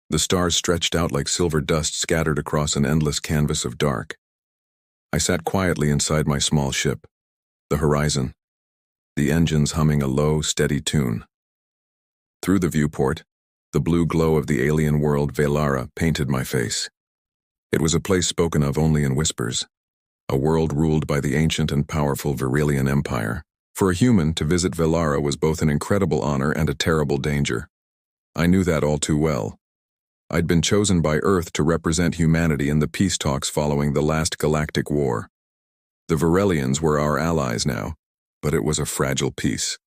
The stars stretched out like silver dust scattered across an endless canvas of dark. I sat quietly inside my small ship, the horizon, the engines humming a low, steady tune. Through the viewport, the blue glow of the alien world Velara painted my face. It was a place spoken of only in whispers, a world ruled by the ancient and powerful Virelian Empire. For a human, to visit Velara was both an incredible honor and a terrible danger. I knew that all too well. I'd been chosen by Earth to represent humanity in the peace talks following the last galactic war. The Virelians were our allies now, but it was a fragile peace.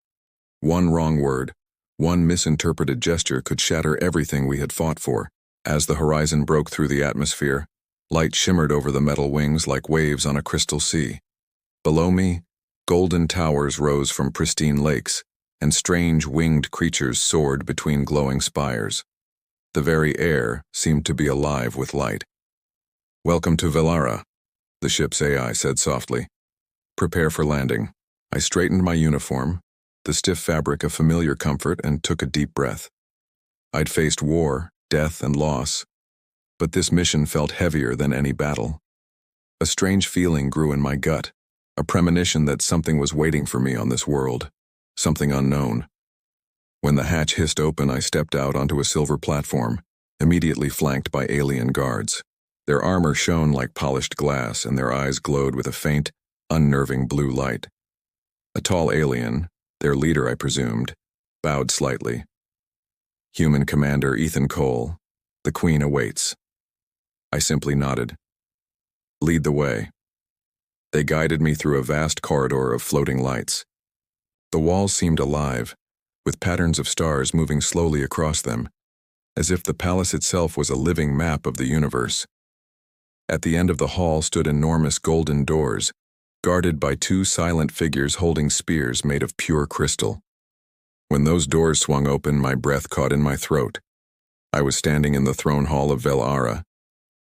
One wrong word, one misinterpreted gesture could shatter everything we had fought for. As the horizon broke through the atmosphere, light shimmered over the metal wings like waves on a crystal sea. Below me, golden towers rose from pristine lakes, and strange winged creatures soared between glowing spires. The very air seemed to be alive with light. "Welcome to Velara," the ship's AI said softly. "Prepare for landing." I straightened my uniform, the stiff fabric of familiar comfort, and took a deep breath. I'd faced war, death, and loss, but this mission felt heavier than any battle. A strange feeling grew in my gut, a premonition that something was waiting for me on this world, something unknown. When the hatch hissed open, I stepped out onto a silver platform, immediately flanked by alien guards. Their armor shone like polished glass, and their eyes glowed with a faint, unnerving blue light. A tall alien, their leader I presumed, bowed slightly. "Human Commander Ethan Cole, the Queen awaits." I simply nodded. "Lead the way." They guided me through a vast corridor of floating lights. The walls seemed alive, with patterns of stars moving slowly across them, as if the palace itself was a living map of the universe. At the end of the hall stood enormous golden doors, guarded by two silent figures holding spears made of pure crystal. When those doors swung open, my breath caught in my throat. I was standing in the throne hall of Velara,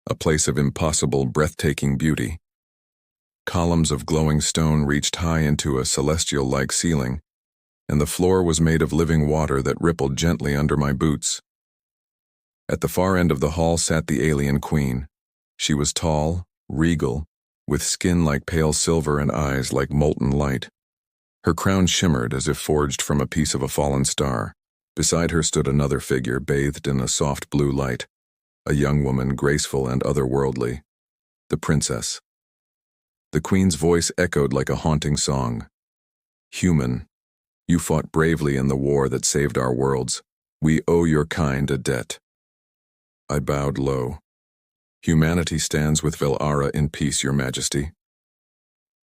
a place of impossible, breathtaking beauty. Columns of glowing stone reached high into a celestial-like ceiling, and the floor was made of living water that rippled gently under my boots. At the far end of the hall sat the alien queen. She was tall, regal, with skin like pale silver and eyes like molten light. Her crown shimmered as if forged from a piece of a fallen star. Beside her stood another figure bathed in a soft blue light, a young woman graceful and otherworldly, the princess. The queen's voice echoed like a haunting song. "Human, you fought bravely in the war that saved our worlds. We owe your kind a debt." I bowed low. "Humanity stands with Velara in peace, Your Majesty."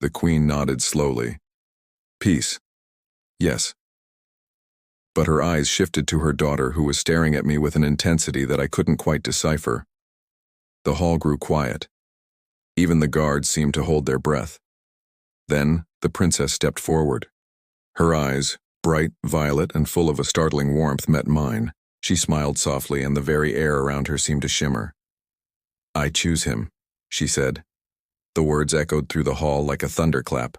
The queen nodded slowly. "Peace? Yes." But her eyes shifted to her daughter, who was staring at me with an intensity that I couldn't quite decipher. The hall grew quiet. Even the guards seemed to hold their breath. Then, the princess stepped forward. Her eyes, bright, violet, and full of a startling warmth, met mine. She smiled softly, and the very air around her seemed to shimmer. "I choose him," she said. The words echoed through the hall like a thunderclap.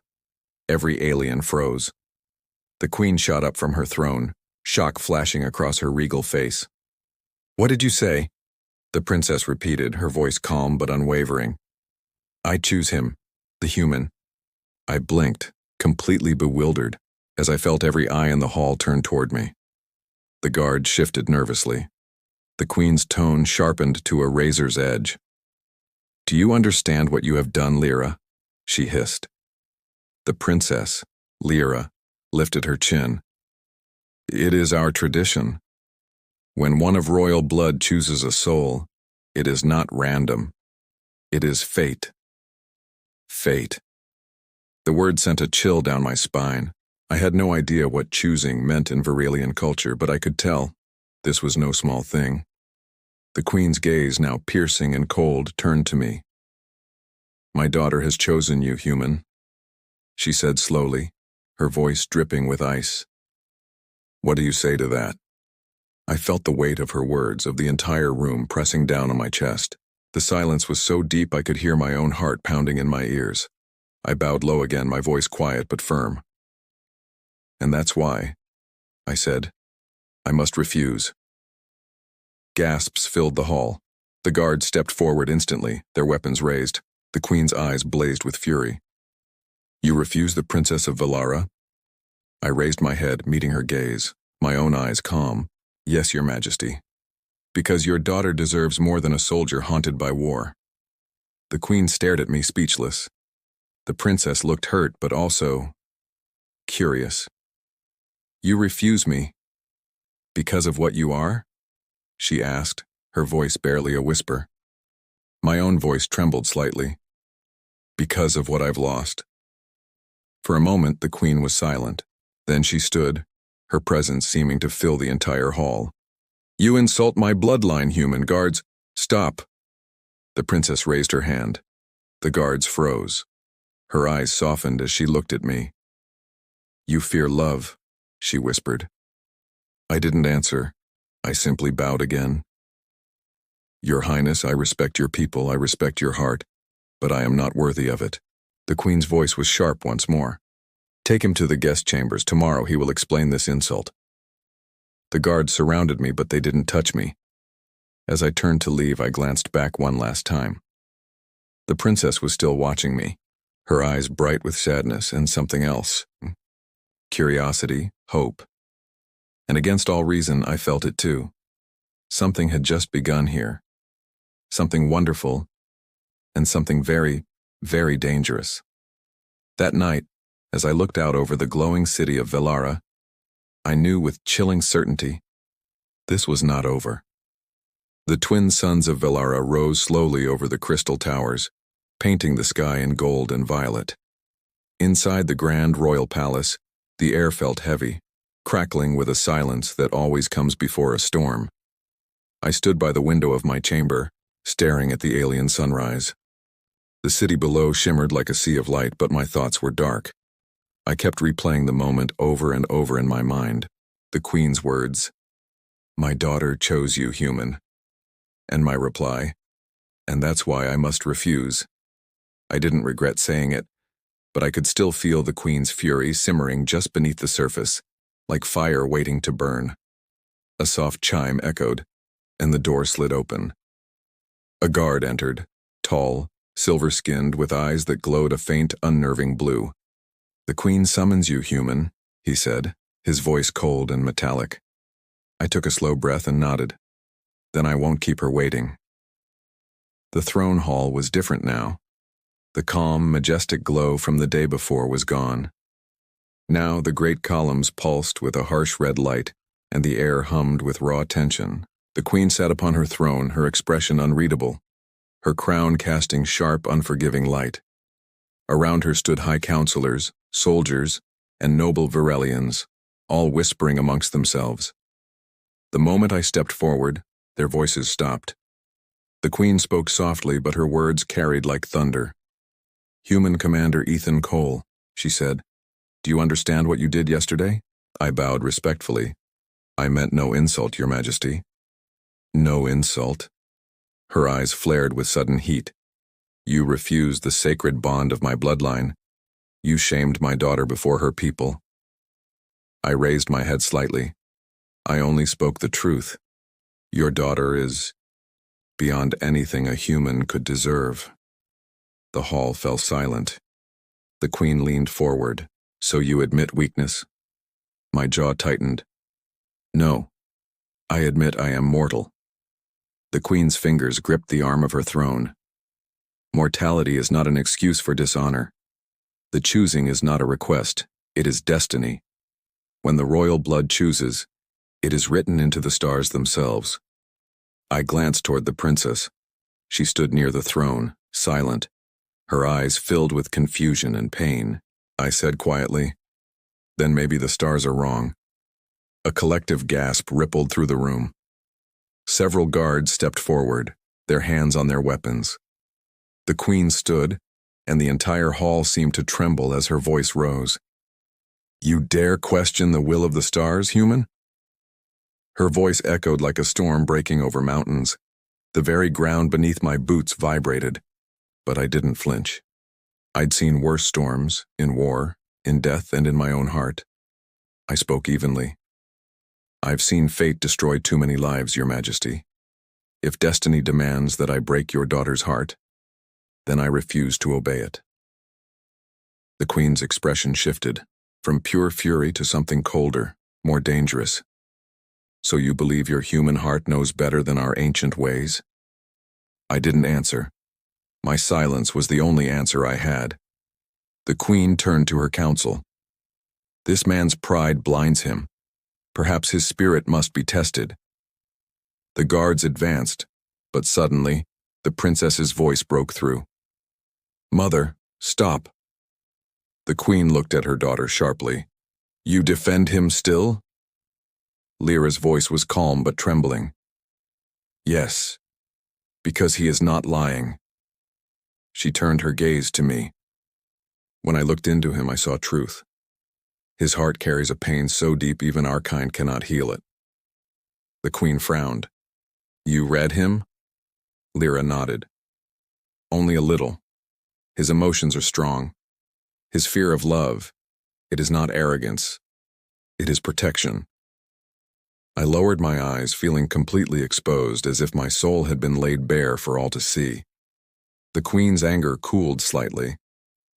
Every alien froze. The queen shot up from her throne, shock flashing across her regal face. "What did you say?" the princess repeated, her voice calm but unwavering. "I choose him, the human." I blinked, completely bewildered, as I felt every eye in the hall turn toward me. The guard shifted nervously. The queen's tone sharpened to a razor's edge. "Do you understand what you have done, Lyra?" she hissed. The princess, Lyra, lifted her chin. "It is our tradition. When one of royal blood chooses a soul, it is not random. It is fate." Fate. The word sent a chill down my spine. I had no idea what choosing meant in Virelian culture, but I could tell this was no small thing. The queen's gaze, now piercing and cold, turned to me. "My daughter has chosen you, human," she said slowly, her voice dripping with ice. "What do you say to that?" I felt the weight of her words, of the entire room pressing down on my chest. The silence was so deep I could hear my own heart pounding in my ears. I bowed low again, my voice quiet but firm. "And that's why," I said, "I must refuse." Gasps filled the hall. The guards stepped forward instantly, their weapons raised. The queen's eyes blazed with fury. You refuse the Princess of Velara? I raised my head, meeting her gaze, my own eyes calm. Yes, your majesty. Because your daughter deserves more than a soldier haunted by war. The queen stared at me, speechless. The princess looked hurt, but also curious. You refuse me because of what you are? She asked, her voice barely a whisper. My own voice trembled slightly. Because of what I've lost. For a moment, the queen was silent. Then she stood, her presence seeming to fill the entire hall. You insult my bloodline, human guards. Stop. The princess raised her hand. The guards froze. Her eyes softened as she looked at me. You fear love, she whispered. I didn't answer. I simply bowed again. Your Highness, I respect your people, I respect your heart, but I am not worthy of it. The queen's voice was sharp once more. Take him to the guest chambers. Tomorrow he will explain this insult. The guards surrounded me, but they didn't touch me. As I turned to leave, I glanced back one last time. The princess was still watching me, her eyes bright with sadness and something else. Curiosity, hope. And against all reason, I felt it too. Something had just begun here. Something wonderful, and something very, very dangerous. That night, as I looked out over the glowing city of Velara, I knew with chilling certainty, this was not over. The twin suns of Velara rose slowly over the crystal towers, painting the sky in gold and violet. Inside the grand royal palace, the air felt heavy, crackling with a silence that always comes before a storm. I stood by the window of my chamber, staring at the alien sunrise. The city below shimmered like a sea of light, but my thoughts were dark. I kept replaying the moment over and over in my mind. The queen's words, "My daughter chose you, human." And my reply, "And that's why I must refuse." I didn't regret saying it, but I could still feel the queen's fury simmering just beneath the surface, like fire waiting to burn. A soft chime echoed, and the door slid open. A guard entered, tall, silver-skinned, with eyes that glowed a faint, unnerving blue. "The queen summons you, human," he said, his voice cold and metallic. I took a slow breath and nodded. Then I won't keep her waiting. The throne hall was different now. The calm, majestic glow from the day before was gone. Now the great columns pulsed with a harsh red light, and the air hummed with raw tension. The queen sat upon her throne, her expression unreadable, her crown casting sharp, unforgiving light. Around her stood high counselors, soldiers, and noble Verelians, all whispering amongst themselves. The moment I stepped forward, their voices stopped. The queen spoke softly, but her words carried like thunder. "Human Commander Ethan Cole," she said, "do you understand what you did yesterday?" I bowed respectfully. "I meant no insult, Your Majesty." "No insult?" Her eyes flared with sudden heat. "You refused the sacred bond of my bloodline. You shamed my daughter before her people." I raised my head slightly. "I only spoke the truth. Your daughter is beyond anything a human could deserve." The hall fell silent. The queen leaned forward. "So you admit weakness?" My jaw tightened. "No. I admit I am mortal." The queen's fingers gripped the arm of her throne. "Mortality is not an excuse for dishonor. The choosing is not a request, it is destiny. When the royal blood chooses, it is written into the stars themselves." I glanced toward the princess. She stood near the throne, silent, her eyes filled with confusion and pain. I said quietly, "Then maybe the stars are wrong." A collective gasp rippled through the room. Several guards stepped forward, their hands on their weapons. The queen stood, and the entire hall seemed to tremble as her voice rose. "You dare question the will of the stars, human?" Her voice echoed like a storm breaking over mountains. The very ground beneath my boots vibrated, but I didn't flinch. I'd seen worse storms, in war, in death, and in my own heart. I spoke evenly. "I've seen fate destroy too many lives, Your Majesty. If destiny demands that I break your daughter's heart, then I refuse to obey it." The queen's expression shifted, from pure fury to something colder, more dangerous. "So you believe your human heart knows better than our ancient ways?" I didn't answer. My silence was the only answer I had. The queen turned to her council. "This man's pride blinds him. Perhaps his spirit must be tested." The guards advanced, but suddenly, the princess's voice broke through. "Mother, stop." The queen looked at her daughter sharply. "You defend him still?" Lyra's voice was calm but trembling. "Yes, because he is not lying." She turned her gaze to me. When I looked into him, I saw truth. His heart carries a pain so deep even our kind cannot heal it. The queen frowned. "You read him?" Lyra nodded. "Only a little. His emotions are strong. His fear of love, it is not arrogance. It is protection." I lowered my eyes, feeling completely exposed, as if my soul had been laid bare for all to see. The queen's anger cooled slightly,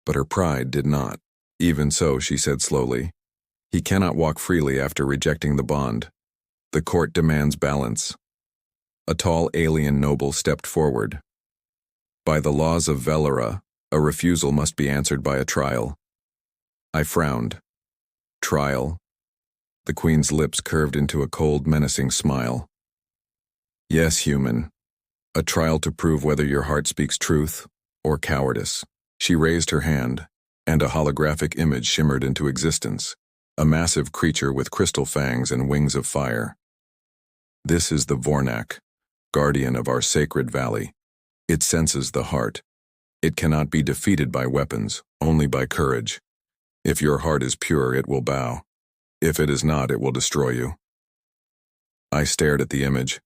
but her pride did not. "Even so," she said slowly, "he cannot walk freely after rejecting the bond. The court demands balance." A tall alien noble stepped forward. "By the laws of Velara, a refusal must be answered by a trial." I frowned. "Trial?" The queen's lips curved into a cold, menacing smile. "Yes, human. A trial to prove whether your heart speaks truth or cowardice." She raised her hand, and a holographic image shimmered into existence, a massive creature with crystal fangs and wings of fire. "This is the Vornak, guardian of our sacred valley. It senses the heart. It cannot be defeated by weapons, only by courage. If your heart is pure, it will bow. If it is not, it will destroy you." I stared at the image.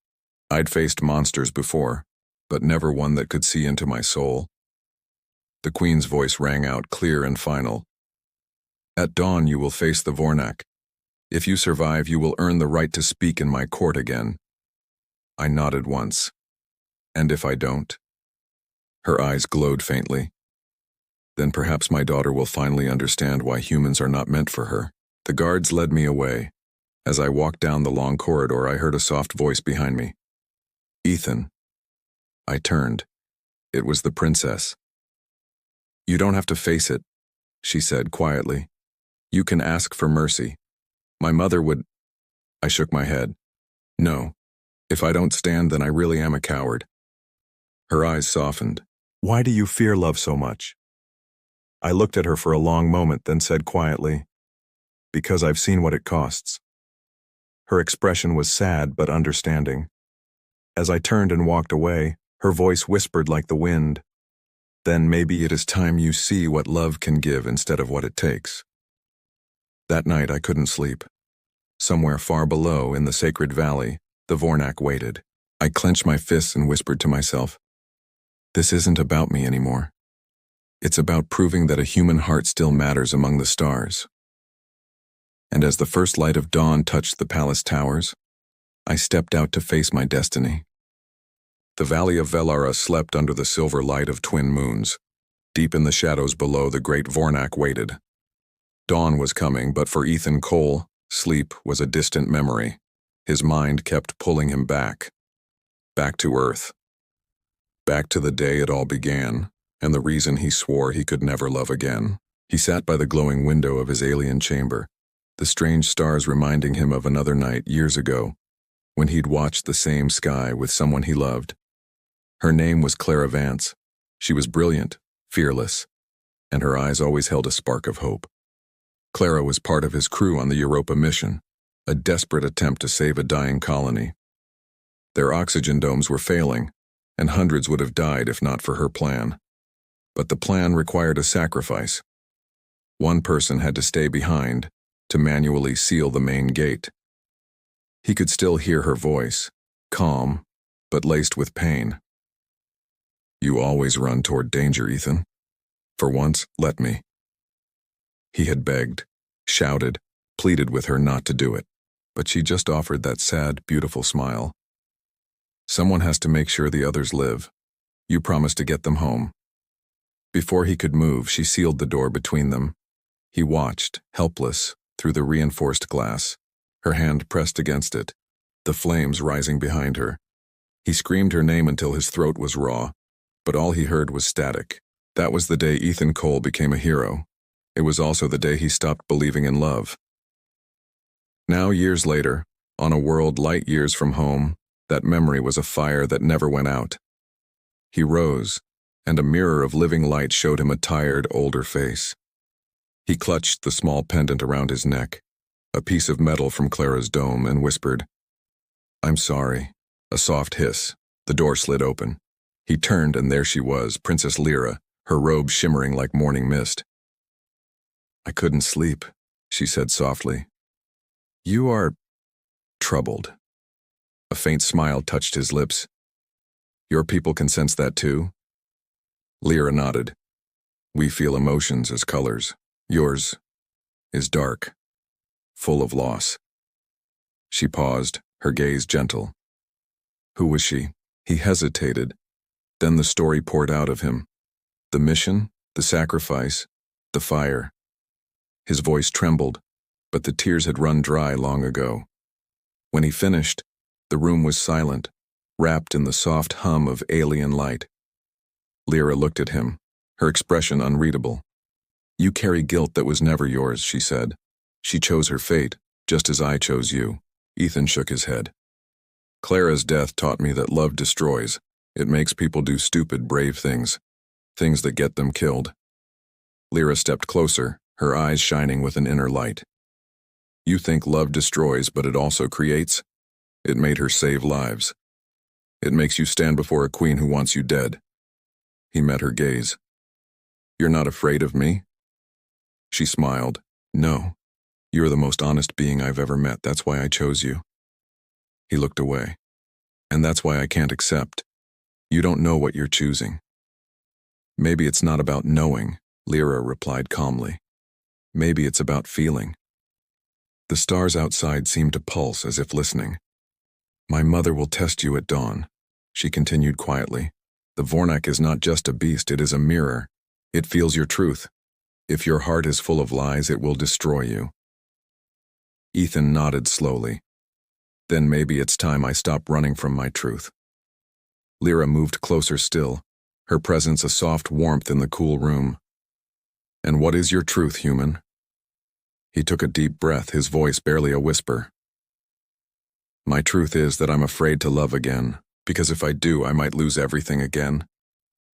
I'd faced monsters before, but never one that could see into my soul. The queen's voice rang out clear and final. "At dawn you will face the Vornak. If you survive, you will earn the right to speak in my court again." I nodded once. "And if I don't?" Her eyes glowed faintly. "Then perhaps my daughter will finally understand why humans are not meant for her." The guards led me away. As I walked down the long corridor, I heard a soft voice behind me. "Ethan." I turned. It was the princess. "You don't have to face it," she said quietly. "You can ask for mercy. My mother would—" I shook my head. "No. If I don't stand, then I really am a coward." Her eyes softened. "Why do you fear love so much?" I looked at her for a long moment, then said quietly, "Because I've seen what it costs." Her expression was sad but understanding. As I turned and walked away, her voice whispered like the wind, "Then maybe it is time you see what love can give instead of what it takes." That night I couldn't sleep. Somewhere far below, in the sacred valley, the Vornak waited. I clenched my fists and whispered to myself, "This isn't about me anymore. It's about proving that a human heart still matters among the stars." And as the first light of dawn touched the palace towers, I stepped out to face my destiny. The valley of Velara slept under the silver light of twin moons. Deep in the shadows below, the great Vornak waited. Dawn was coming, but for Ethan Cole, sleep was a distant memory. His mind kept pulling him back. Back to Earth. Back to the day it all began, and the reason he swore he could never love again. He sat by the glowing window of his alien chamber, the strange stars reminding him of another night years ago, when he'd watched the same sky with someone he loved. Her name was Clara Vance. She was brilliant, fearless, and her eyes always held a spark of hope. Clara was part of his crew on the Europa mission, a desperate attempt to save a dying colony. Their oxygen domes were failing, and hundreds would have died if not for her plan. But the plan required a sacrifice. One person had to stay behind to manually seal the main gate. He could still hear her voice, calm, but laced with pain. "You always run toward danger, Ethan. For once, let me." He had begged, shouted, pleaded with her not to do it, but she just offered that sad, beautiful smile. Someone has to make sure the others live. You promised to get them home. Before he could move, she sealed the door between them. He watched, helpless, through the reinforced glass, her hand pressed against it, the flames rising behind her. He screamed her name until his throat was raw, but all he heard was static. That was the day Ethan Cole became a hero. It was also the day he stopped believing in love. Now, years later, on a world light years from home, that memory was a fire that never went out. He rose, and a mirror of living light showed him a tired, older face. He clutched the small pendant around his neck, a piece of metal from Clara's dome, and whispered, "I'm sorry." A soft hiss. The door slid open. He turned, and there she was, Princess Lyra, her robe shimmering like morning mist. "I couldn't sleep," she said softly. "You are troubled." A faint smile touched his lips. "Your people can sense that too?" Lyra nodded. "We feel emotions as colors. Yours is dark, full of loss." She paused, her gaze gentle. Who was she? He hesitated. Then the story poured out of him. The mission, the sacrifice, the fire. His voice trembled, but the tears had run dry long ago. When he finished, the room was silent, wrapped in the soft hum of alien light. Lyra looked at him, her expression unreadable. "You carry guilt that was never yours," she said. "She chose her fate, just as I chose you." Ethan shook his head. "Clara's death taught me that love destroys. It makes people do stupid, brave things. Things that get them killed." Lyra stepped closer, her eyes shining with an inner light. "You think love destroys, but it also creates? It made her save lives. It makes you stand before a queen who wants you dead." He met her gaze. "You're not afraid of me?" She smiled. "No. You're the most honest being I've ever met. That's why I chose you." He looked away. "And that's why I can't accept. You don't know what you're choosing." "Maybe it's not about knowing," Lyra replied calmly. "Maybe it's about feeling." The stars outside seemed to pulse as if listening. "My mother will test you at dawn," she continued quietly. "The Vornak is not just a beast, it is a mirror. It feels your truth. If your heart is full of lies, it will destroy you." Ethan nodded slowly. "Then maybe it's time I stop running from my truth." Lyra moved closer still, her presence a soft warmth in the cool room. "And what is your truth, human?" He took a deep breath, his voice barely a whisper. "My truth is that I'm afraid to love again, because if I do, I might lose everything again."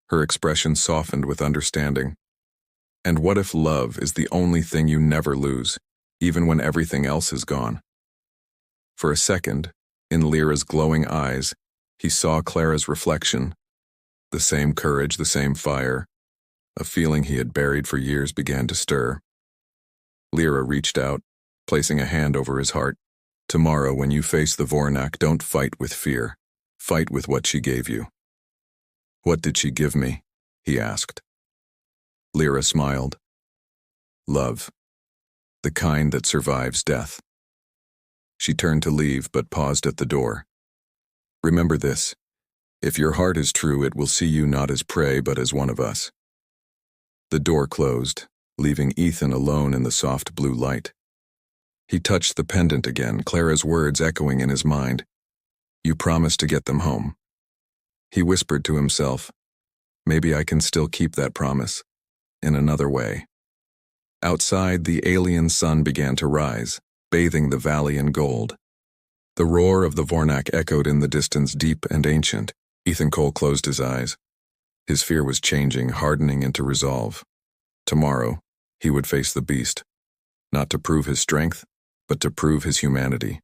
Her expression softened with understanding. "And what if love is the only thing you never lose, even when everything else is gone?" For a second, in Lyra's glowing eyes, he saw Clara's reflection. The same courage, the same fire. A feeling he had buried for years began to stir. Lyra reached out, placing a hand over his heart. "Tomorrow, when you face the Vornak, don't fight with fear. Fight with what she gave you." "What did she give me?" he asked. Lyra smiled. "Love. The kind that survives death." She turned to leave, but paused at the door. "Remember this. If your heart is true, it will see you not as prey, but as one of us." The door closed, leaving Ethan alone in the soft blue light. He touched the pendant again, Clara's words echoing in his mind. "You promised to get them home." He whispered to himself, "Maybe I can still keep that promise, in another way." Outside, the alien sun began to rise, bathing the valley in gold. The roar of the Vornak echoed in the distance, deep and ancient. Ethan Cole closed his eyes. His fear was changing, hardening into resolve. Tomorrow, he would face the beast, not to prove his strength, but to prove his humanity.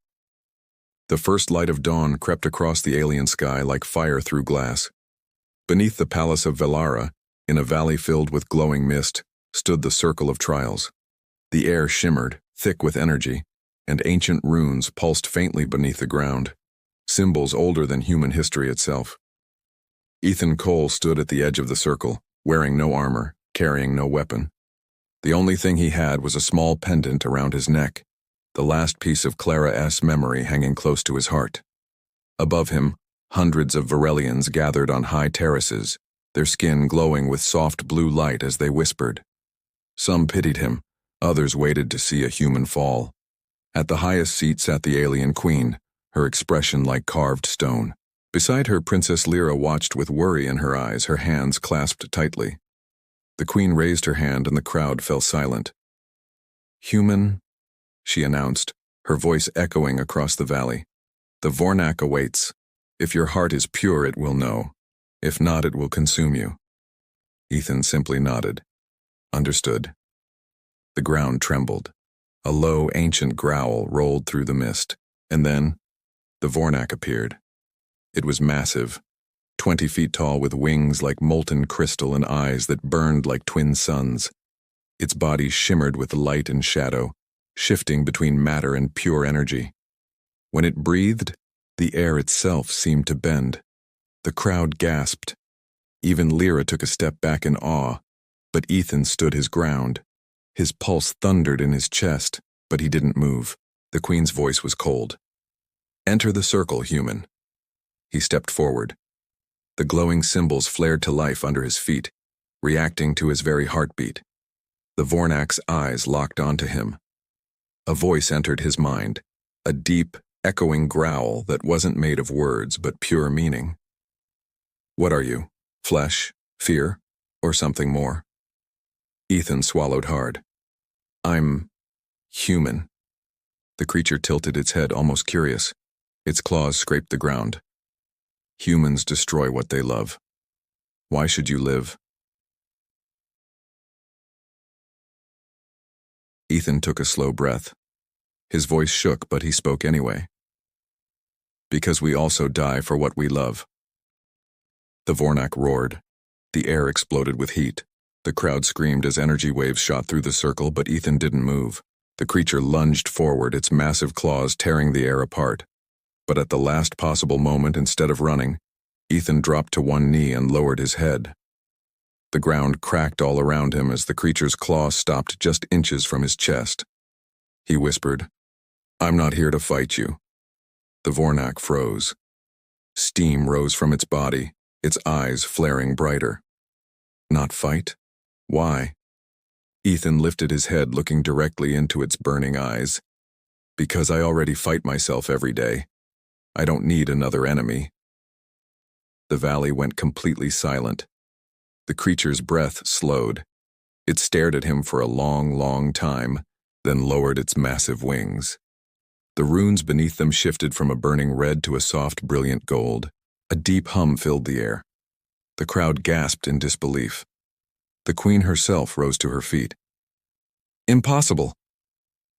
The first light of dawn crept across the alien sky like fire through glass. Beneath the palace of Velara, in a valley filled with glowing mist, stood the Circle of Trials. The air shimmered, thick with energy, and ancient runes pulsed faintly beneath the ground, symbols older than human history itself. Ethan Cole stood at the edge of the circle, wearing no armor, carrying no weapon. The only thing he had was a small pendant around his neck, the last piece of Clara's memory hanging close to his heart. Above him, Hundreds of Varelians gathered on high terraces, their skin glowing with soft blue light as they whispered. Some pitied him, others waited to see a human fall. At the highest seat sat the alien queen, her expression like carved stone. Beside her, Princess Lyra watched with worry in her eyes, her hands clasped tightly. The queen raised her hand and the crowd fell silent. "Human," she announced, her voice echoing across the valley. "The Vornak awaits. If your heart is pure, it will know. If not, it will consume you." Ethan simply nodded. Understood. The ground trembled. A low, ancient growl rolled through the mist, and then the Vornak appeared. It was massive, 20 feet tall with wings like molten crystal and eyes that burned like twin suns. Its body shimmered with light and shadow, shifting between matter and pure energy. When it breathed, the air itself seemed to bend. The crowd gasped. Even Lyra took a step back in awe, but Ethan stood his ground. His pulse thundered in his chest, but he didn't move. The queen's voice was cold. "Enter the circle, human." He stepped forward. The glowing symbols flared to life under his feet, reacting to his very heartbeat. The Vornak's eyes locked onto him. A voice entered his mind, a deep, echoing growl that wasn't made of words but pure meaning. "What are you? Flesh? Fear? Or something more?" Ethan swallowed hard. "I'm human." The creature tilted its head, almost curious. Its claws scraped the ground. "Humans destroy what they love. Why should you live?" Ethan took a slow breath. His voice shook, but he spoke anyway. "Because we also die for what we love." The Vornak roared. The air exploded with heat. The crowd screamed as energy waves shot through the circle, but Ethan didn't move. The creature lunged forward, its massive claws tearing the air apart. But at the last possible moment, instead of running, Ethan dropped to one knee and lowered his head. The ground cracked all around him as the creature's claws stopped just inches from his chest. He whispered, "I'm not here to fight you." The Vornak froze. Steam rose from its body, its eyes flaring brighter. "Not fight? Why?" Ethan lifted his head, looking directly into its burning eyes. "Because I already fight myself every day. I don't need another enemy." The valley went completely silent. The creature's breath slowed. It stared at him for a long, long time, then lowered its massive wings. The runes beneath them shifted from a burning red to a soft, brilliant gold. A deep hum filled the air. The crowd gasped in disbelief. The queen herself rose to her feet. "Impossible!"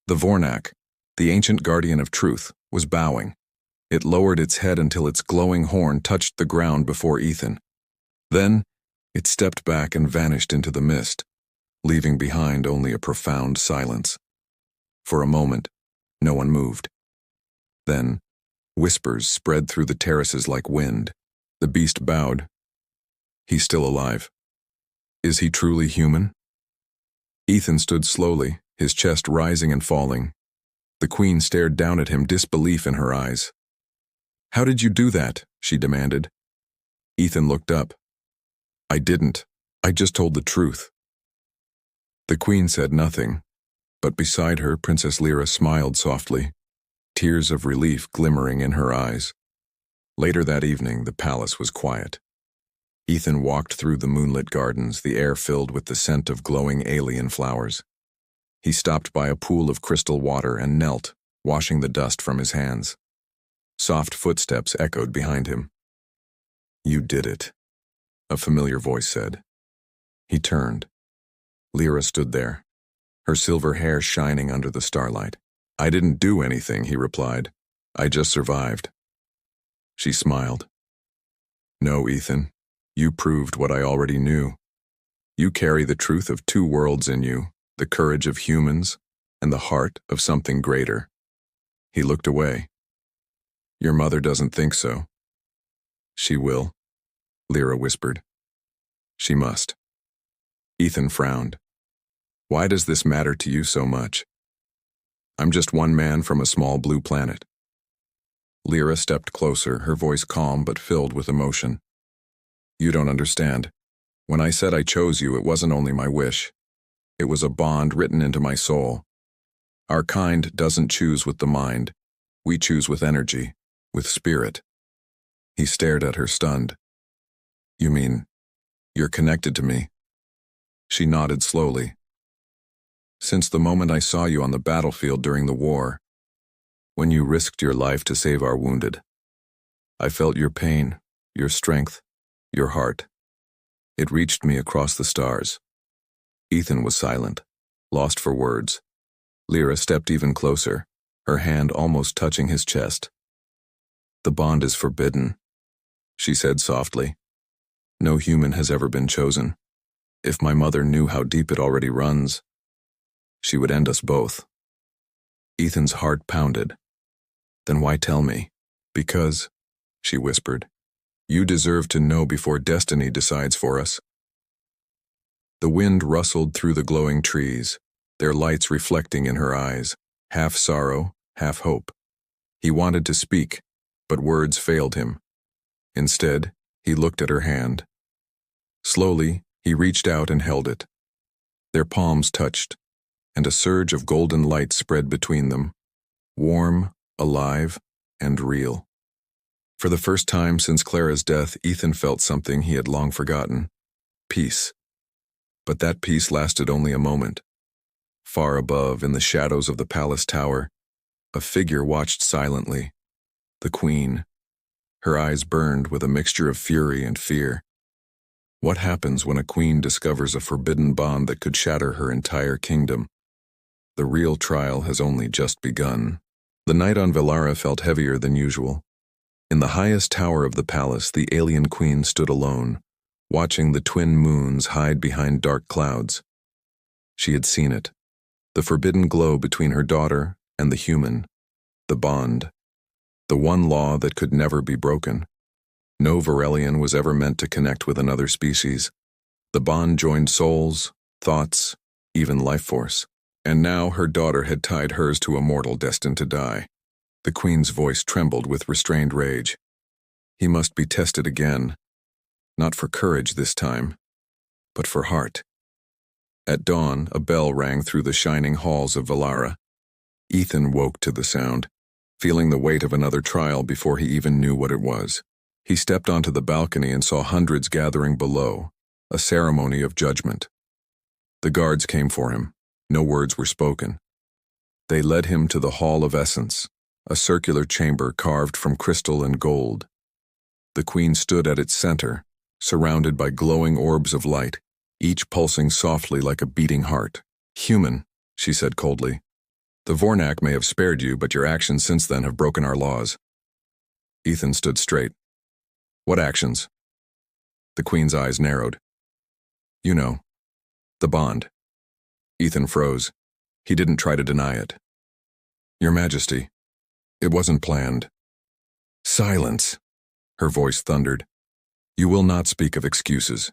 The Vornak, the ancient guardian of truth, was bowing. It lowered its head until its glowing horn touched the ground before Ethan. Then, it stepped back and vanished into the mist, leaving behind only a profound silence. For a moment, no one moved. Then, whispers spread through the terraces like wind. The beast bowed. "He's still alive. Is he truly human?" Ethan stood slowly, his chest rising and falling. The queen stared down at him, disbelief in her eyes. "How did you do that?" she demanded. Ethan looked up. "I didn't. I just told the truth." The queen said nothing, but beside her, Princess Lyra smiled softly, tears of relief glimmering in her eyes. Later that evening, the palace was quiet. Ethan walked through the moonlit gardens, the air filled with the scent of glowing alien flowers. He stopped by a pool of crystal water and knelt, washing the dust from his hands. Soft footsteps echoed behind him. "You did it," a familiar voice said. He turned. Lyra stood there, her silver hair shining under the starlight. "I didn't do anything," he replied. "I just survived." She smiled. "No, Ethan, you proved what I already knew. You carry the truth of two worlds in you, the courage of humans and the heart of something greater." He looked away. "Your mother doesn't think so." "She will," Lyra whispered. "She must." Ethan frowned. "Why does this matter to you so much?" "I'm just one man from a small blue planet." Lyra stepped closer, her voice calm but filled with emotion. You don't understand. When I said I chose you, it wasn't only my wish. It was a bond written into my soul. Our kind doesn't choose with the mind. We choose with energy, with spirit. He stared at her, stunned. You mean, you're connected to me? She nodded slowly. Since the moment I saw you on the battlefield during the war, when you risked your life to save our wounded, I felt your pain, your strength, your heart. It reached me across the stars. Ethan was silent, lost for words. Lyra stepped even closer, her hand almost touching his chest. The bond is forbidden, she said softly. No human has ever been chosen. If my mother knew how deep it already runs, she would end us both. Ethan's heart pounded. Then why tell me? Because, she whispered, you deserve to know before destiny decides for us. The wind rustled through the glowing trees, their lights reflecting in her eyes, half sorrow, half hope. He wanted to speak, but words failed him. Instead, he looked at her hand. Slowly, he reached out and held it. Their palms touched, and a surge of golden light spread between them, warm, alive, and real. For the first time since Clara's death, Ethan felt something he had long forgotten: peace. But that peace lasted only a moment. Far above, in the shadows of the palace tower, a figure watched silently. The queen. Her eyes burned with a mixture of fury and fear. What happens when a queen discovers a forbidden bond that could shatter her entire kingdom? The real trial has only just begun. The night on Velara felt heavier than usual. In the highest tower of the palace, the alien queen stood alone, watching the twin moons hide behind dark clouds. She had seen it, the forbidden glow between her daughter and the human, the bond, the one law that could never be broken. No Varelian was ever meant to connect with another species. The bond joined souls, thoughts, even life force. And now her daughter had tied hers to a mortal destined to die. The queen's voice trembled with restrained rage. He must be tested again, not for courage this time, but for heart. At dawn, a bell rang through the shining halls of Velara. Ethan woke to the sound, feeling the weight of another trial before he even knew what it was. He stepped onto the balcony and saw hundreds gathering below, a ceremony of judgment. The guards came for him. No words were spoken. They led him to the Hall of Essence, a circular chamber carved from crystal and gold. The queen stood at its center, surrounded by glowing orbs of light, each pulsing softly like a beating heart. Human, she said coldly. The Vornak may have spared you, but your actions since then have broken our laws. Ethan stood straight. What actions? The queen's eyes narrowed. You know, the bond. Ethan froze. He didn't try to deny it. Your Majesty, it wasn't planned. Silence, her voice thundered. You will not speak of excuses.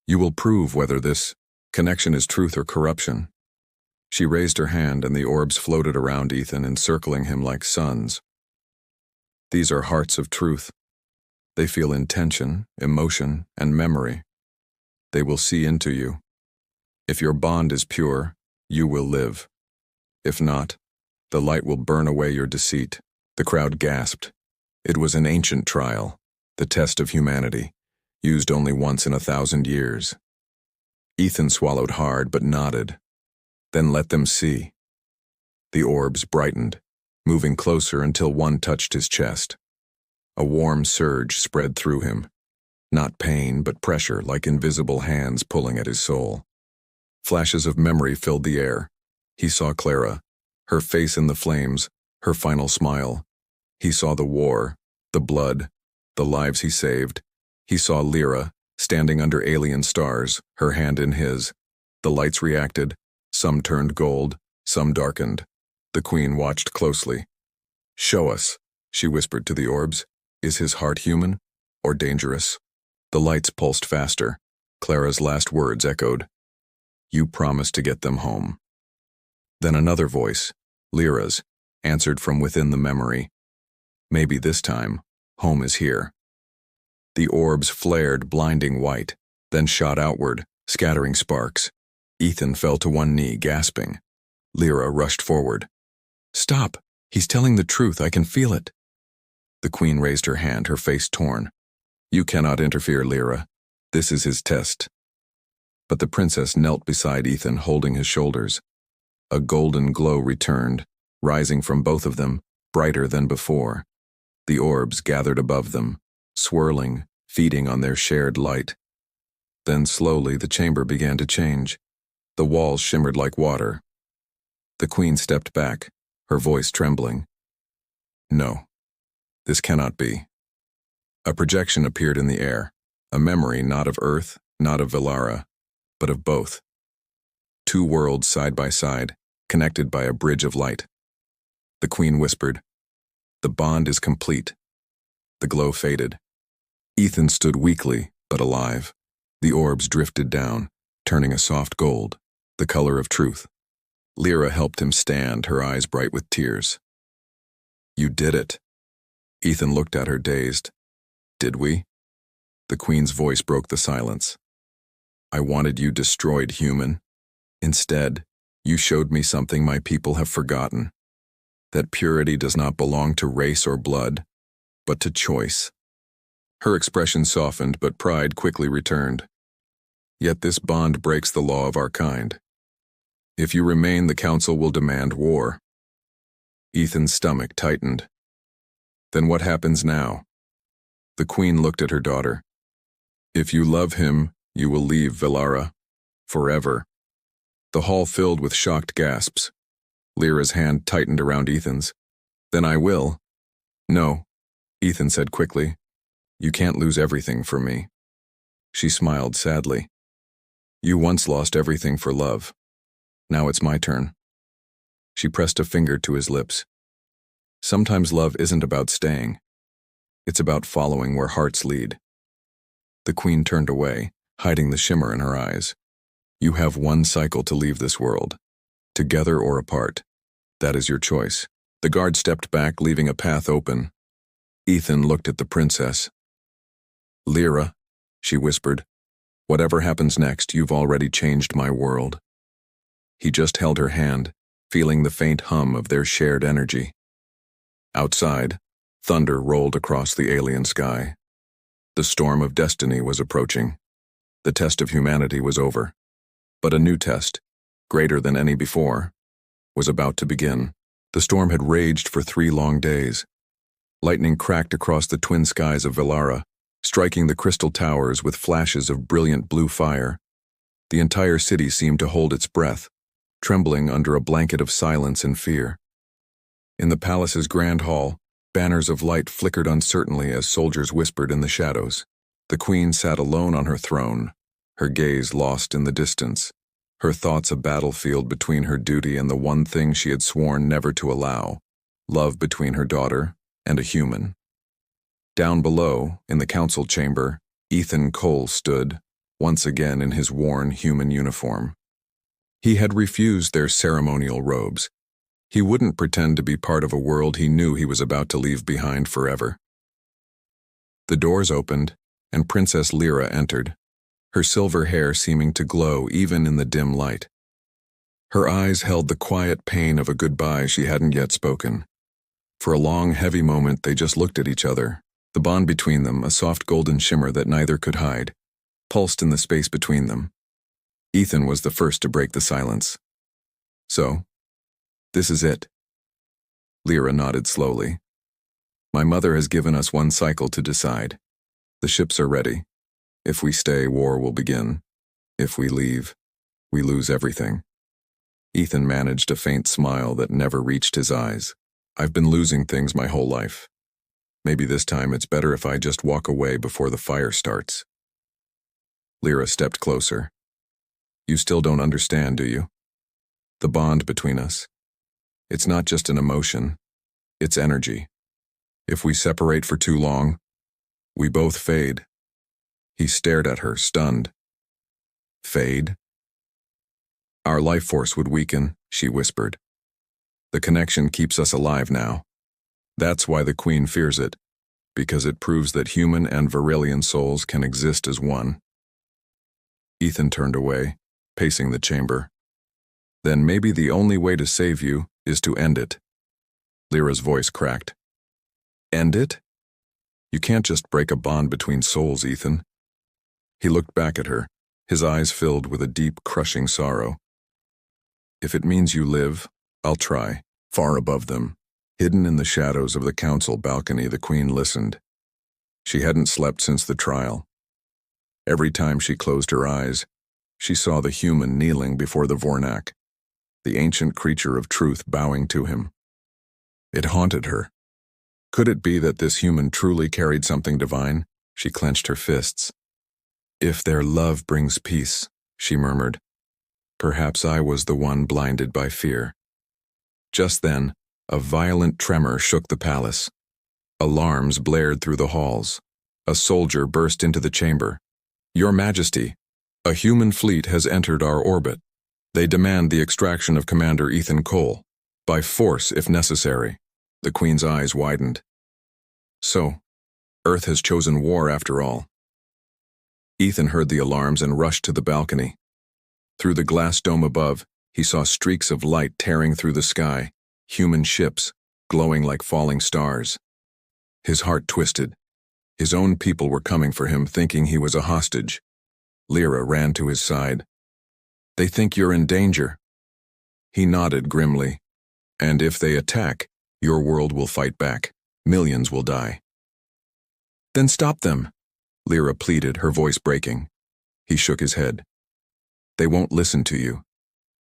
You will prove whether this connection is truth or corruption. She raised her hand and the orbs floated around Ethan, encircling him like suns. These are hearts of truth. They feel intention, emotion, and memory. They will see into you. If your bond is pure, you will live. If not, the light will burn away your deceit. The crowd gasped. It was an ancient trial, the test of humanity, used only once in 1,000 years. Ethan swallowed hard but nodded. Then let them see. The orbs brightened, moving closer until one touched his chest. A warm surge spread through him. Not pain, but pressure, like invisible hands pulling at his soul. Flashes of memory filled the air. He saw Clara, her face in the flames, her final smile. He saw the war, the blood, the lives he saved. He saw Lyra, standing under alien stars, her hand in his. The lights reacted. Some turned gold, some darkened. The queen watched closely. Show us, she whispered to the orbs. Is his heart human or dangerous? The lights pulsed faster. Clara's last words echoed. You promised to get them home. Then another voice, Lyra's, answered from within the memory. Maybe this time, home is here. The orbs flared blinding white, then shot outward, scattering sparks. Ethan fell to one knee, gasping. Lyra rushed forward. "Stop! He's telling the truth, I can feel it." The queen raised her hand, her face torn. "You cannot interfere, Lyra. This is his test." But the princess knelt beside Ethan, holding his shoulders. A golden glow returned, rising from both of them, brighter than before. The orbs gathered above them, swirling, feeding on their shared light. Then slowly the chamber began to change. The walls shimmered like water. The queen stepped back, her voice trembling. "No, this cannot be." A projection appeared in the air, a memory not of Earth, not of Velara, but of both. Two worlds side by side, connected by a bridge of light. The queen whispered, "The bond is complete." The glow faded. Ethan stood weakly, but alive. The orbs drifted down, turning a soft gold, the color of truth. Lyra helped him stand, her eyes bright with tears. "You did it." Ethan looked at her, dazed. "Did we?" The queen's voice broke the silence. "I wanted you destroyed, human. Instead, you showed me something my people have forgotten. That purity does not belong to race or blood, but to choice." Her expression softened, but pride quickly returned. "Yet this bond breaks the law of our kind. If you remain, the council will demand war." Ethan's stomach tightened. "Then what happens now?" The queen looked at her daughter. "If you love him, you will leave Velara. Forever." The hall filled with shocked gasps. Lyra's hand tightened around Ethan's. "Then I will." "No," Ethan said quickly. "You can't lose everything for me." She smiled sadly. "You once lost everything for love. Now it's my turn." She pressed a finger to his lips. "Sometimes love isn't about staying. It's about following where hearts lead." The queen turned away, hiding the shimmer in her eyes. "You have one cycle to leave this world. Together or apart. That is your choice." The guard stepped back, leaving a path open. Ethan looked at the princess. "Lyra," she whispered, "whatever happens next, you've already changed my world." He just held her hand, feeling the faint hum of their shared energy. Outside, thunder rolled across the alien sky. The storm of destiny was approaching. The test of humanity was over. But a new test, greater than any before, was about to begin. The storm had raged for 3 long days. Lightning cracked across the twin skies of Velara, striking the crystal towers with flashes of brilliant blue fire. The entire city seemed to hold its breath, trembling under a blanket of silence and fear. In the palace's grand hall, banners of light flickered uncertainly as soldiers whispered in the shadows. The queen sat alone on her throne, her gaze lost in the distance, her thoughts a battlefield between her duty and the one thing she had sworn never to allow, love between her daughter and a human. Down below, in the council chamber, Ethan Cole stood, once again in his worn human uniform. He had refused their ceremonial robes. He wouldn't pretend to be part of a world he knew he was about to leave behind forever. The doors opened, and Princess Lyra entered, her silver hair seeming to glow even in the dim light. Her eyes held the quiet pain of a goodbye she hadn't yet spoken. For a long, heavy moment they just looked at each other, the bond between them, a soft golden shimmer that neither could hide, pulsed in the space between them. Ethan was the first to break the silence. "So, this is it." Lyra nodded slowly. "My mother has given us one cycle to decide. The ships are ready. If we stay, war will begin. If we leave, we lose everything." Ethan managed a faint smile that never reached his eyes. "I've been losing things my whole life. Maybe this time it's better if I just walk away before the fire starts." Lyra stepped closer. "You still don't understand, do you? The bond between us. It's not just an emotion, it's energy. If we separate for too long, we both fade." He stared at her, stunned. "Fade?" "Our life force would weaken," she whispered. "The connection keeps us alive now. That's why the Queen fears it, because it proves that human and Varillian souls can exist as one. Ethan turned away, pacing the chamber. Then maybe the only way to save you is to end it. Lyra's voice cracked. End it? You can't just break a bond between souls, Ethan. He looked back at her, his eyes filled with a deep, crushing sorrow. If it means you live, I'll try. Far above them, hidden in the shadows of the council balcony, the Queen listened. She hadn't slept since the trial. Every time she closed her eyes, she saw the human kneeling before the Vornak, the ancient creature of truth bowing to him. It haunted her. Could it be that this human truly carried something divine? She clenched her fists. If their love brings peace, she murmured. Perhaps I was the one blinded by fear. Just then, a violent tremor shook the palace. Alarms blared through the halls. A soldier burst into the chamber. Your Majesty, a human fleet has entered our orbit. They demand the extraction of Commander Ethan Cole, by force if necessary. The Queen's eyes widened. So, Earth has chosen war after all. Ethan heard the alarms and rushed to the balcony. Through the glass dome above, he saw streaks of light tearing through the sky, human ships, glowing like falling stars. His heart twisted. His own people were coming for him, thinking he was a hostage. Lyra ran to his side. They think you're in danger. He nodded grimly. And if they attack, your world will fight back. Millions will die. Then stop them, Lyra pleaded, her voice breaking. He shook his head. They won't listen to you.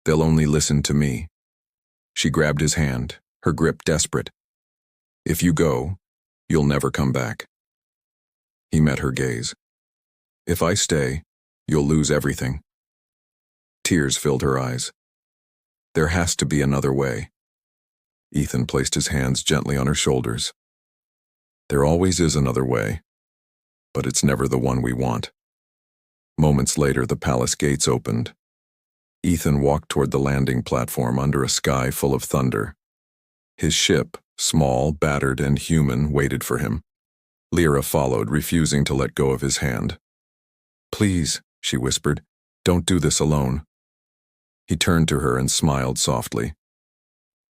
They'll only listen to me. She grabbed his hand, her grip desperate. If you go, you'll never come back. He met her gaze. If I stay, you'll lose everything. Tears filled her eyes. There has to be another way. Ethan placed his hands gently on her shoulders. There always is another way, but it's never the one we want. Moments later, the palace gates opened. Ethan walked toward the landing platform under a sky full of thunder. His ship, small, battered, and human, waited for him. Lyra followed, refusing to let go of his hand. Please, she whispered, don't do this alone. He turned to her and smiled softly.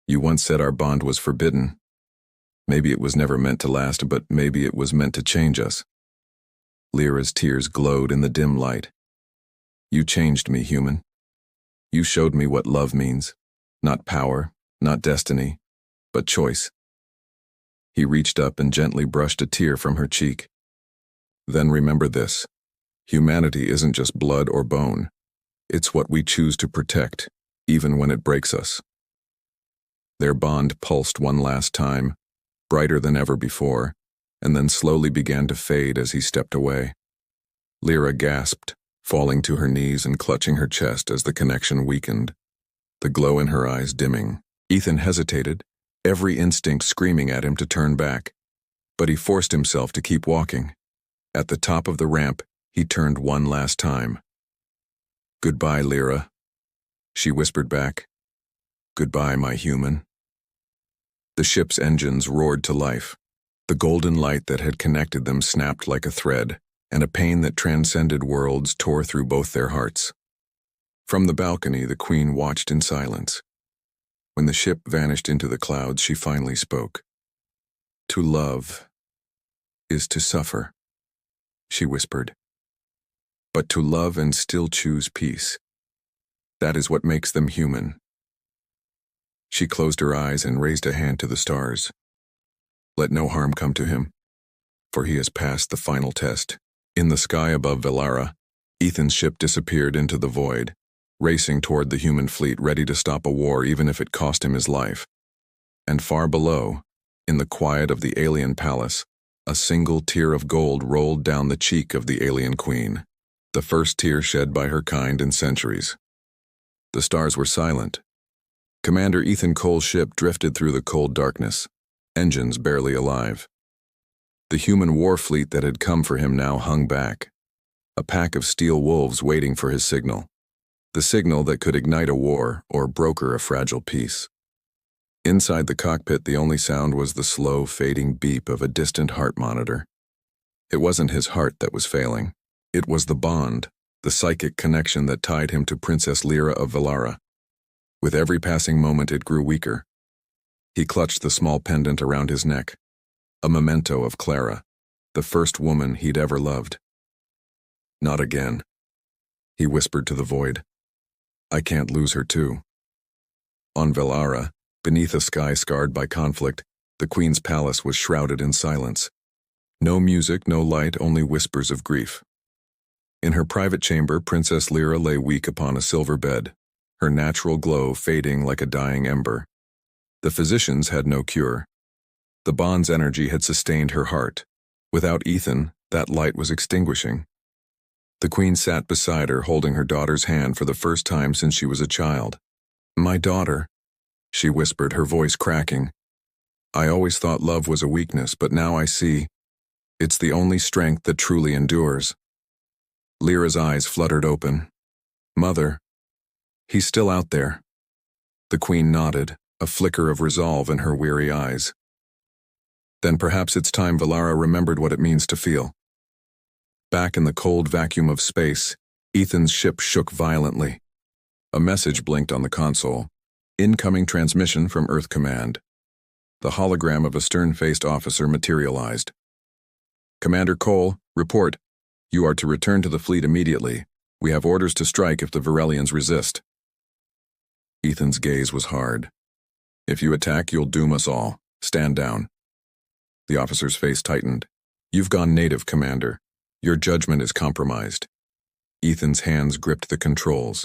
You once said our bond was forbidden. Maybe it was never meant to last, but maybe it was meant to change us. Lyra's tears glowed in the dim light. You changed me, human. You showed me what love means. Not power, not destiny, but choice. He reached up and gently brushed a tear from her cheek. Then remember this. Humanity isn't just blood or bone. It's what we choose to protect, even when it breaks us. Their bond pulsed one last time, brighter than ever before, and then slowly began to fade as he stepped away. Lyra gasped, falling to her knees and clutching her chest as the connection weakened, the glow in her eyes dimming. Ethan hesitated, every instinct screaming at him to turn back, but he forced himself to keep walking. At the top of the ramp, he turned one last time. Goodbye, Lyra, she whispered back. Goodbye, my human. The ship's engines roared to life. The golden light that had connected them snapped like a thread, and a pain that transcended worlds tore through both their hearts. From the balcony, the Queen watched in silence. When the ship vanished into the clouds, she finally spoke. To love is to suffer, she whispered. But to love and still choose peace, that is what makes them human. She closed her eyes and raised a hand to the stars. Let no harm come to him, for he has passed the final test. In the sky above Velara, Ethan's ship disappeared into the void, racing toward the human fleet, ready to stop a war even if it cost him his life. And far below, in the quiet of the alien palace, a single tear of gold rolled down the cheek of the alien queen, the first tear shed by her kind in centuries. The stars were silent. Commander Ethan Cole's ship drifted through the cold darkness, engines barely alive. The human war fleet that had come for him now hung back, a pack of steel wolves waiting for his signal, the signal that could ignite a war or broker a fragile peace. Inside the cockpit, the only sound was the slow, fading beep of a distant heart monitor. It wasn't his heart that was failing. It was the bond, the psychic connection that tied him to Princess Lyra of Velara. With every passing moment, it grew weaker. He clutched the small pendant around his neck, a memento of Clara, the first woman he'd ever loved. Not again, he whispered to the void. I can't lose her too. On Velara, beneath a sky scarred by conflict, the Queen's palace was shrouded in silence. No music, no light, only whispers of grief. In her private chamber, Princess Lyra lay weak upon a silver bed, her natural glow fading like a dying ember. The physicians had no cure. The bond's energy had sustained her heart. Without Ethan, that light was extinguishing. The Queen sat beside her, holding her daughter's hand for the first time since she was a child. My daughter, she whispered, her voice cracking. I always thought love was a weakness, but now I see. It's the only strength that truly endures. Lyra's eyes fluttered open. Mother, he's still out there. The Queen nodded, a flicker of resolve in her weary eyes. Then perhaps it's time Velara remembered what it means to feel. Back in the cold vacuum of space, Ethan's ship shook violently. A message blinked on the console. Incoming transmission from Earth Command. The hologram of a stern-faced officer materialized. Commander Cole, report. You are to return to the fleet immediately. We have orders to strike if the Varelians resist. Ethan's gaze was hard. If you attack, you'll doom us all. Stand down. The officer's face tightened. You've gone native, Commander. Your judgment is compromised. Ethan's hands gripped the controls.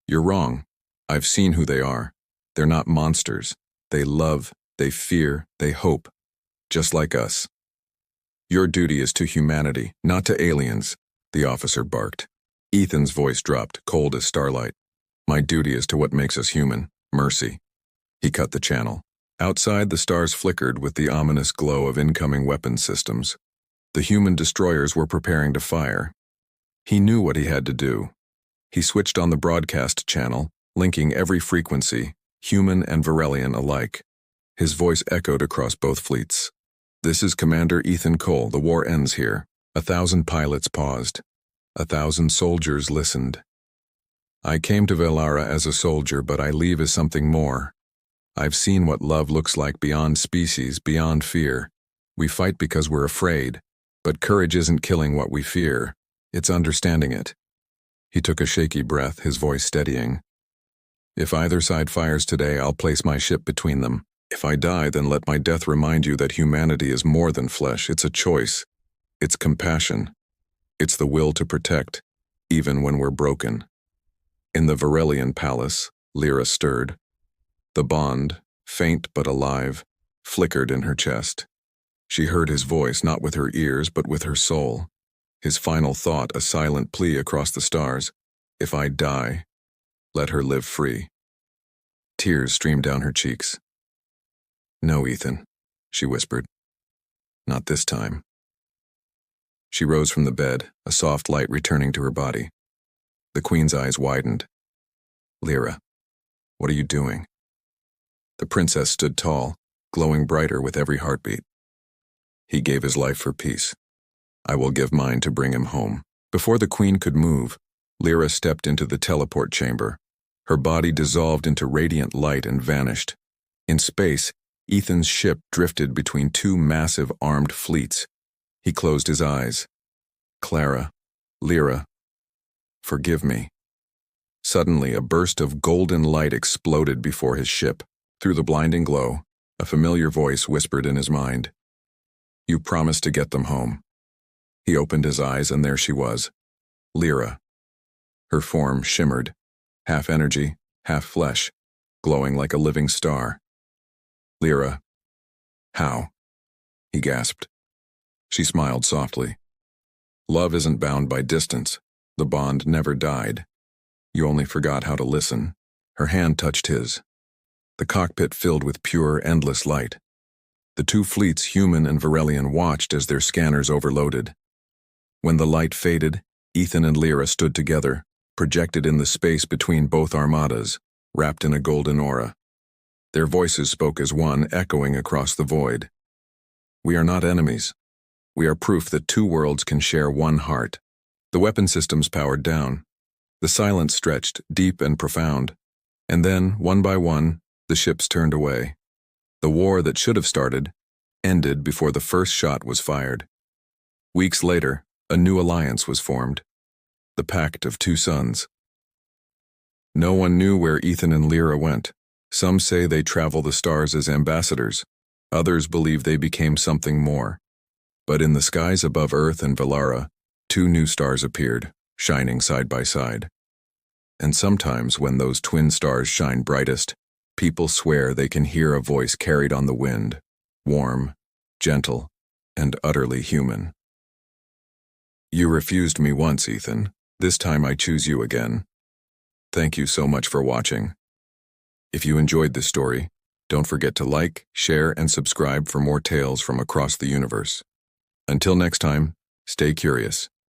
You're wrong. I've seen who they are. They're not monsters. They love, they fear, they hope. Just like us. Your duty is to humanity, not to aliens, the officer barked. Ethan's voice dropped, cold as starlight. My duty is to what makes us human, mercy. He cut the channel. Outside, the stars flickered with the ominous glow of incoming weapons systems. The human destroyers were preparing to fire. He knew what he had to do. He switched on the broadcast channel, linking every frequency, human and Varelian alike. His voice echoed across both fleets. This is Commander Ethan Cole. The war ends here. 1,000 pilots paused. 1,000 soldiers listened. I came to Velara as a soldier, but I leave as something more. I've seen what love looks like beyond species, beyond fear. We fight because we're afraid, but courage isn't killing what we fear. It's understanding it. He took a shaky breath, his voice steadying. If either side fires today, I'll place my ship between them. If I die, then let my death remind you that humanity is more than flesh. It's a choice. It's compassion. It's the will to protect, even when we're broken. In the Varelian palace, Lyra stirred. The bond, faint but alive, flickered in her chest. She heard his voice not with her ears but with her soul. His final thought, a silent plea across the stars. If I die, let her live free. Tears streamed down her cheeks. No, Ethan, she whispered. Not this time. She rose from the bed, a soft light returning to her body. The Queen's eyes widened. Lyra, what are you doing? The princess stood tall, glowing brighter with every heartbeat. He gave his life for peace. I will give mine to bring him home. Before the Queen could move, Lyra stepped into the teleport chamber. Her body dissolved into radiant light and vanished. In space, Ethan's ship drifted between two massive armed fleets. He closed his eyes. Clara, Lyra, forgive me. Suddenly, a burst of golden light exploded before his ship. Through the blinding glow, a familiar voice whispered in his mind. You promised to get them home. He opened his eyes, and there she was, Lyra. Her form shimmered, half energy, half flesh, glowing like a living star. Lyra. How? He gasped. She smiled softly. Love isn't bound by distance. The bond never died. You only forgot how to listen. Her hand touched his. The cockpit filled with pure, endless light. The two fleets, human and Varelian, watched as their scanners overloaded. When the light faded, Ethan and Lyra stood together, projected in the space between both armadas, wrapped in a golden aura. Their voices spoke as one, echoing across the void. We are not enemies. We are proof that two worlds can share one heart. The weapon systems powered down. The silence stretched, deep and profound. And then, one by one, the ships turned away. The war that should have started ended before the first shot was fired. Weeks later, a new alliance was formed. The Pact of Two Suns. No one knew where Ethan and Lyra went. Some say they travel the stars as ambassadors. Others believe they became something more. But in the skies above Earth and Velara, two new stars appeared, shining side by side. And sometimes when those twin stars shine brightest, people swear they can hear a voice carried on the wind, warm, gentle, and utterly human. You refused me once, Ethan. This time I choose you again. Thank you so much for watching. If you enjoyed this story, don't forget to like, share, and subscribe for more tales from across the universe. Until next time, stay curious.